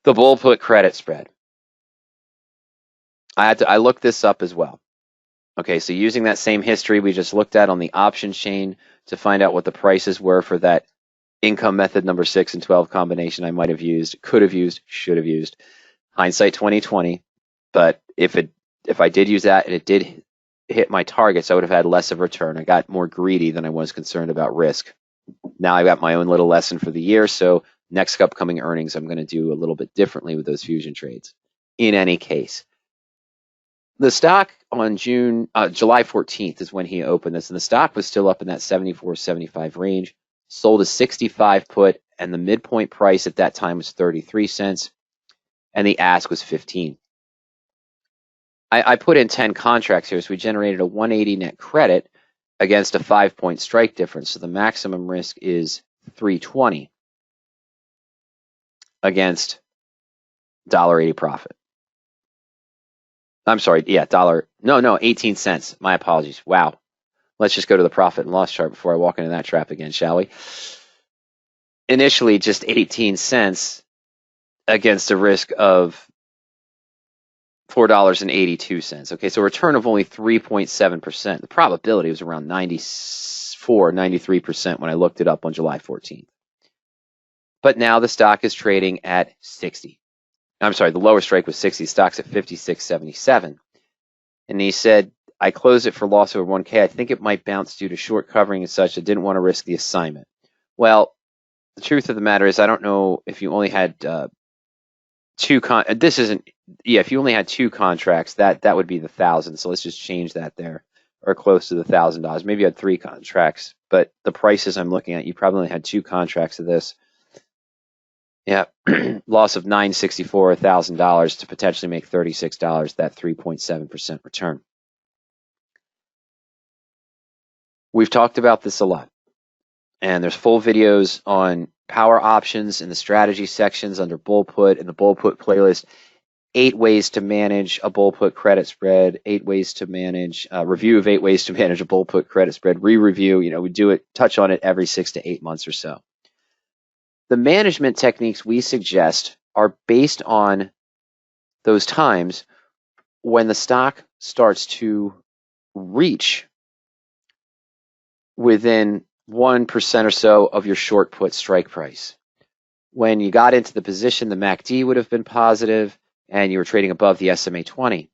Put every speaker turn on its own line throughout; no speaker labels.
The bull put credit spread. I looked this up as well. Okay, so using that same history we just looked at on the option chain to find out what the prices were for that income method number 6 and 12 combination I might have used, could have used, should have used. Hindsight 2020. But if I did use that and it did hit my targets, I would have had less of a return. I got more greedy than I was concerned about risk. Now I've got my own little lesson for the year, so next upcoming earnings, I'm going to do a little bit differently with those fusion trades. In any case, the stock on July 14th is when he opened this, and the stock was still up in that 74.75 range. Sold a 65 put, and the midpoint price at that time was 33 cents, and the ask was 15. I put in 10 contracts here, so we generated a 180 net credit against a 5-point strike difference. So the maximum risk is 320 against $1.80 profit. I'm sorry, yeah, no, 18 cents. My apologies. Wow. Let's just go to the profit and loss chart before I walk into that trap again, shall we? Initially, just 18 cents against a risk of $4.82. Okay, so a return of only 3.7%. The probability was around 94, 93% when I looked it up on July 14th. But now the stock is trading at 60. I'm sorry, the lower strike was 60. The stock's at 56.77. And he said, I closed it for loss over 1K. I think it might bounce due to short covering and such. I didn't want to risk the assignment. Well, the truth of the matter is I don't know if you only had if you only had 2 contracts, that would be the 1,000. So let's just change that there, or close to the $1,000. Maybe you had 3 contracts, but the prices I'm looking at, you probably only had 2 contracts of this. Yeah, loss of $964, $1,000 to potentially make $36. That 3.7% return. We've talked about this a lot, and there's full videos on power options in the strategy sections under bull put in the bull put playlist. 8 ways to manage a bull put credit spread, 8 ways to manage, review of 8 ways to manage a bull put credit spread, re-review, we do it, touch on it every 6 to 8 months or so. The management techniques we suggest are based on those times when the stock starts to reach within 1% or so of your short put strike price. When you got into the position, the MACD would have been positive and you were trading above the SMA 20.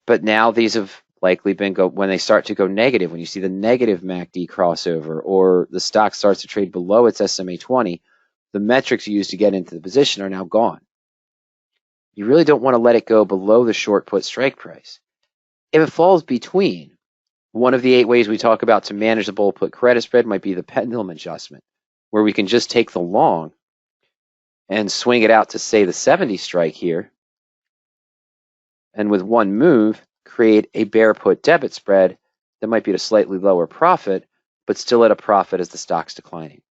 But now these have likely been when they start to go negative, when you see the negative MACD crossover or the stock starts to trade below its SMA 20, the metrics used to get into the position are now gone. You really don't want to let it go below the short put strike price. If it falls between, one of the 8 ways we talk about to manage the bull put credit spread might be the pendulum adjustment, where we can just take the long and swing it out to, say, the 70 strike here, and with one move, create a bear put debit spread that might be at a slightly lower profit, but still at a profit as the stock's declining.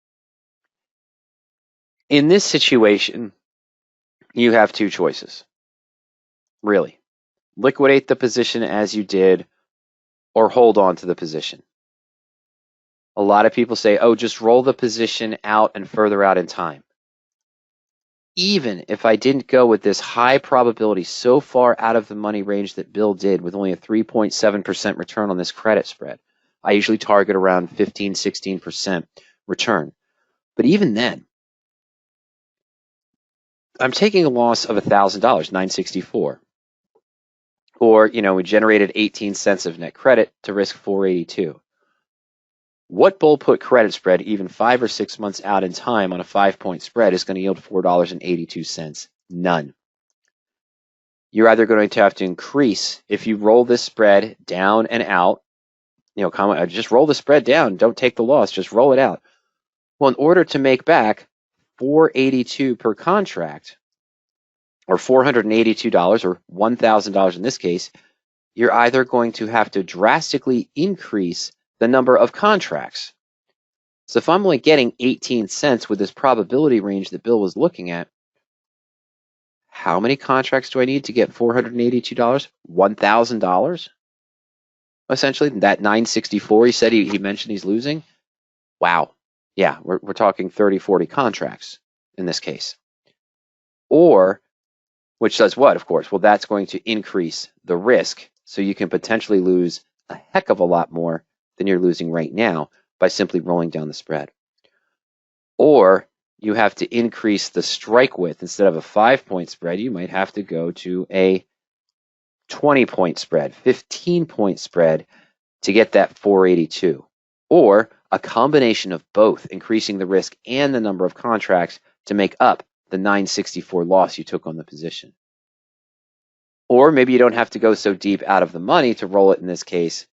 In this situation, you have 2 choices. Really. Liquidate the position as you did, or hold on to the position. A lot of people say, oh, just roll the position out and further out in time. Even if I didn't go with this high probability, so far out of the money range that Bill did with only a 3.7% return on this credit spread, I usually target around 15, 16% return. But even then, I'm taking a loss of $1,000, $964. Or, we generated 18 cents of net credit to risk 482. What bull put credit spread, even 5 or 6 months out in time on a 5-point spread, is going to yield $4.82? None. You're either going to have to increase, if you roll this spread down and out, just roll the spread down, don't take the loss, just roll it out. Well, in order to make back $482 per contract, or $482 or $1,000 in this case, you're either going to have to drastically increase the number of contracts. So if I'm only getting 18 cents with this probability range that Bill was looking at, how many contracts do I need to get $482? $1,000? Essentially, that 964 he said he mentioned he's losing. Wow. Yeah, we're talking 30, 40 contracts in this case. Or, which does what, of course? Well, that's going to increase the risk. So you can potentially lose a heck of a lot more than you're losing right now by simply rolling down the spread. Or you have to increase the strike width. Instead of a 5-point spread, you might have to go to a 20-point spread, 15-point spread to get that 482. Or a combination of both, increasing the risk and the number of contracts to make up the 964 loss you took on the position. Or maybe you don't have to go so deep out of the money to roll it in this case,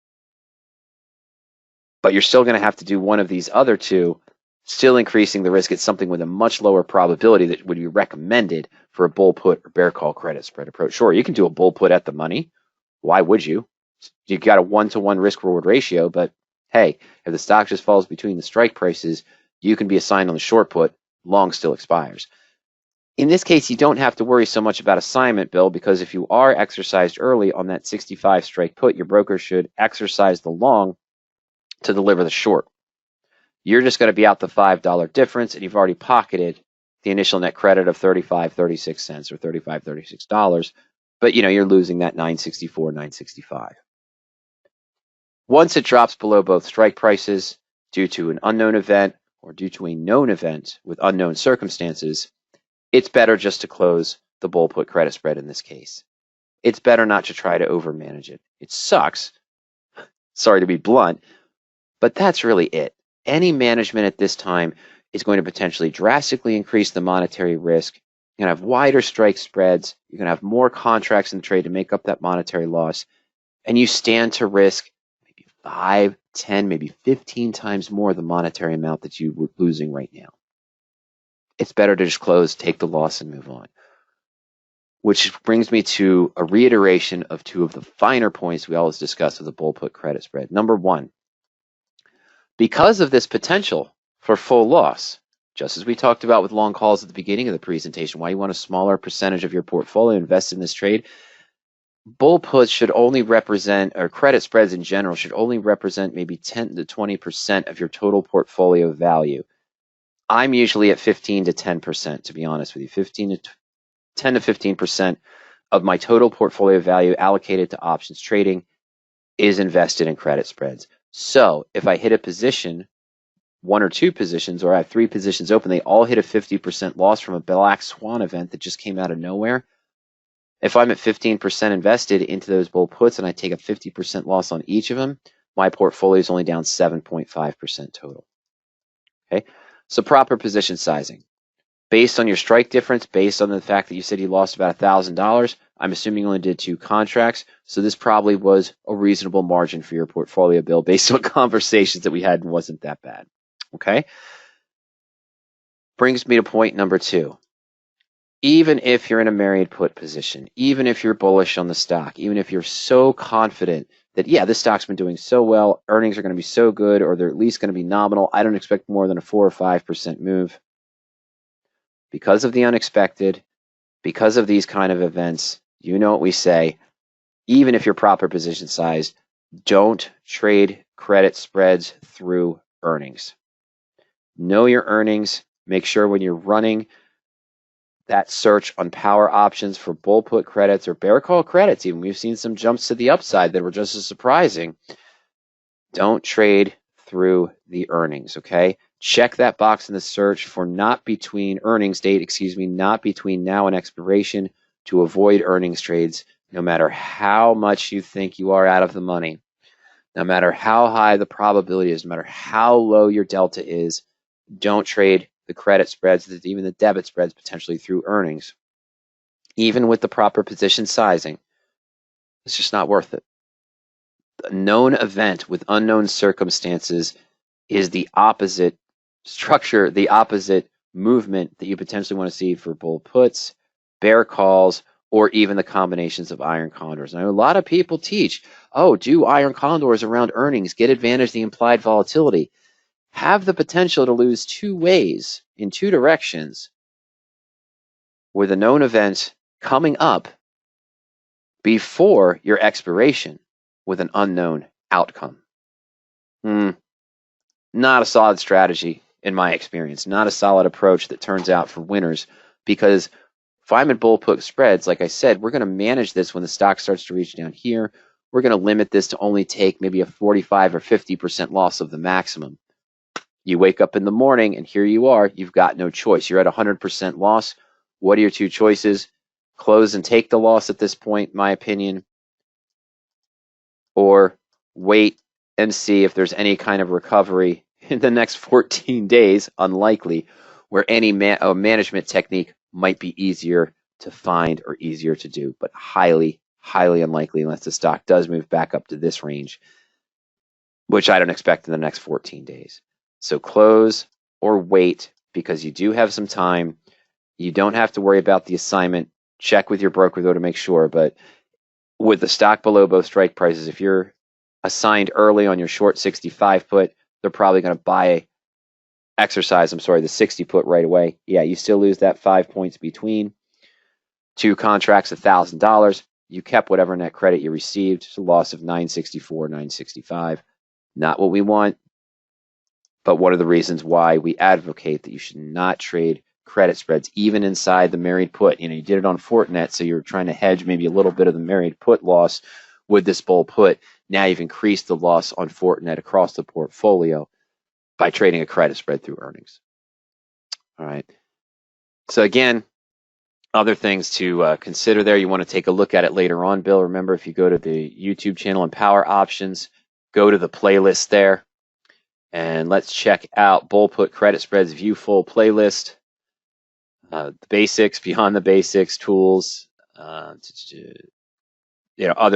but you're still going to have to do one of these other two, still increasing the risk at something with a much lower probability that would be recommended for a bull put or bear call credit spread approach. Sure, you can do a bull put at the money. Why would you? You got a 1-to-1 risk reward ratio, but hey, if the stock just falls between the strike prices, you can be assigned on the short put, long still expires. In this case, you don't have to worry so much about assignment, Bill, because if you are exercised early on that 65 strike put, your broker should exercise the long to deliver the short. You're just going to be out the $5 difference, and you've already pocketed the initial net credit of 35.36 cents or $35.36, but you're losing that 964, 965. Once it drops below both strike prices due to an unknown event or due to a known event with unknown circumstances, it's better just to close the bull put credit spread in this case. It's better not to try to overmanage it. It sucks. Sorry to be blunt, but that's really it. Any management at this time is going to potentially drastically increase the monetary risk. You're going to have wider strike spreads. You're going to have more contracts in the trade to make up that monetary loss. And you stand to risk maybe 5, 10, maybe 15 times more the monetary amount that you were losing right now. It's better to just close, take the loss, and move on. Which brings me to a reiteration of two of the finer points we always discuss with the bull put credit spread. Number one, because of this potential for full loss, just as we talked about with long calls at the beginning of the presentation, why you want a smaller percentage of your portfolio invested in this trade, bull puts should only represent, or credit spreads in general should only represent maybe 10 to 20% of your total portfolio value. I'm usually at 15 to 10%, to be honest with you. 10 to 15% of my total portfolio value allocated to options trading is invested in credit spreads. So if I hit a position, one or two positions, or I have 3 positions open, they all hit a 50% loss from a black swan event that just came out of nowhere. If I'm at 15% invested into those bull puts and I take a 50% loss on each of them, my portfolio is only down 7.5% total. Okay, so proper position sizing. Based on your strike difference, based on the fact that you said you lost about $1,000, I'm assuming you only did 2 contracts, so this probably was a reasonable margin for your portfolio, Bill, based on conversations that we had and wasn't that bad. Okay? Brings me to point number 2. Even if you're in a married put position, even if you're bullish on the stock, even if you're so confident that, yeah, this stock's been doing so well, earnings are going to be so good, or they're at least going to be nominal, I don't expect more than a 4 or 5% move. Because of the unexpected, because of these kind of events, you know what we say, even if you're proper position sized, don't trade credit spreads through earnings. Know your earnings. Make sure when you're running that search on power options for bull put credits or bear call credits, even we've seen some jumps to the upside that were just as surprising. Don't trade through the earnings, okay? Check that box in the search for not between not between now and expiration to avoid earnings trades, no matter how much you think you are out of the money, no matter how high the probability is, no matter how low your delta is. Don't trade the credit spreads, even the debit spreads potentially through earnings. Even with the proper position sizing, it's just not worth it. A known event with unknown circumstances is the opposite structure, the opposite movement that you potentially want to see for bull puts, bear calls, or even the combinations of iron condors. Now, a lot of people teach, do iron condors around earnings, get advantage of the implied volatility. Have the potential to lose 2 ways in 2 directions with a known event coming up before your expiration with an unknown outcome. Not a solid strategy in my experience, not a solid approach that turns out for winners, because if I'm in bull put spreads, like I said, we're going to manage this when the stock starts to reach down here. We're going to limit this to only take maybe a 45 or 50% loss of the maximum. You wake up in the morning and here you are, you've got no choice. You're at 100% loss. What are your two choices? Close and take the loss at this point, in my opinion, or wait and see if there's any kind of recovery in the next 14 days, unlikely, where any management technique might be easier to find or easier to do, but highly, highly unlikely unless the stock does move back up to this range, which I don't expect in the next 14 days. So close or wait because you do have some time. You don't have to worry about the assignment. Check with your broker though to make sure, but with the stock below both strike prices, if you're assigned early on your short 65 put, they're probably going to exercise the 60 put right away. Yeah, you still lose that 5 points between two contracts, $1,000. You kept whatever net credit you received. It's a loss of $964, $965. Not what we want, but one of the reasons why we advocate that you should not trade credit spreads, even inside the married put. You did it on Fortinet, so you're trying to hedge maybe a little bit of the married put loss with this bull put. Now you've increased the loss on Fortinet across the portfolio by trading a credit spread through earnings. All right. So again, other things to consider there. You want to take a look at it later on, Bill. Remember, if you go to the YouTube channel and Power Options, go to the playlist there. And let's check out Bull Put Credit Spreads View Full playlist. The basics, beyond the basics, tools, other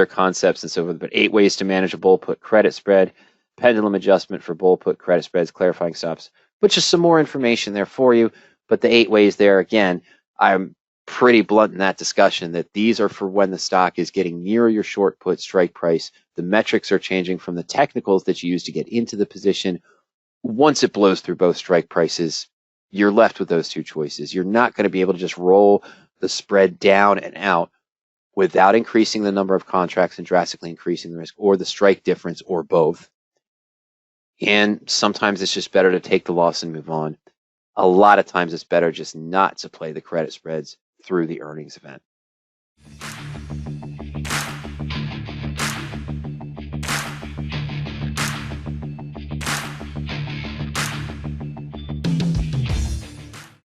concepts and so forth. But 8 ways to manage a bull put credit spread, pendulum adjustment for bull put credit spreads, clarifying stops, which is some more information there for you. But the 8 ways there, again, I'm pretty blunt in that discussion that these are for when the stock is getting near your short put strike price. The metrics are changing from the technicals that you use to get into the position. Once it blows through both strike prices, you're left with those two choices. You're not going to be able to just roll the spread down and out without increasing the number of contracts and drastically increasing the risk, or the strike difference, or both. And sometimes it's just better to take the loss and move on. A lot of times it's better just not to play the credit spreads through the earnings event.